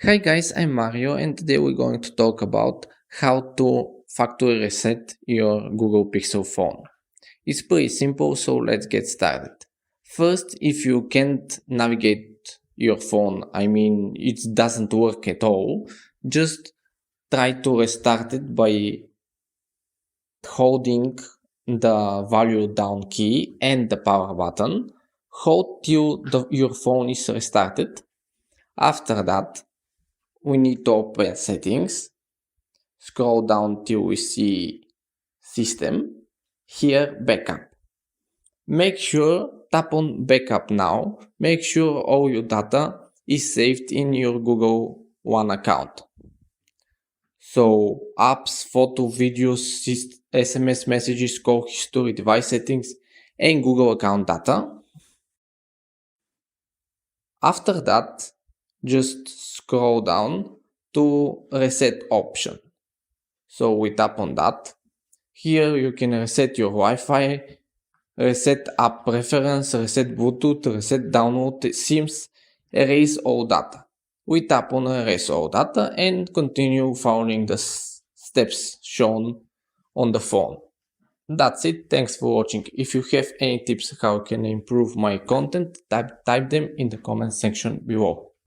Hi guys, I'm Mario and today we're going to talk about how to factory reset your Google Pixel phone. It's pretty simple, so let's get started. First, if you can't navigate your phone, it doesn't work at all, just try to restart it by holding the value down key and the power button. Hold till your phone is restarted. After that, we need to open settings, scroll down till we see system, here backup. Make sure, tap on backup now, make sure all your data is saved in your Google One account. So apps, photo, videos, SMS messages, call history, device settings, and Google account data. After that, just scroll down to reset option. So we tap on that. Here you can reset your Wi-Fi, reset app preference, reset Bluetooth, reset download SIMs, erase all data. We tap on erase all data and continue following the steps shown on the phone. That's it. Thanks for watching. If you have any tips how can I improve my content, type them in the comment section below.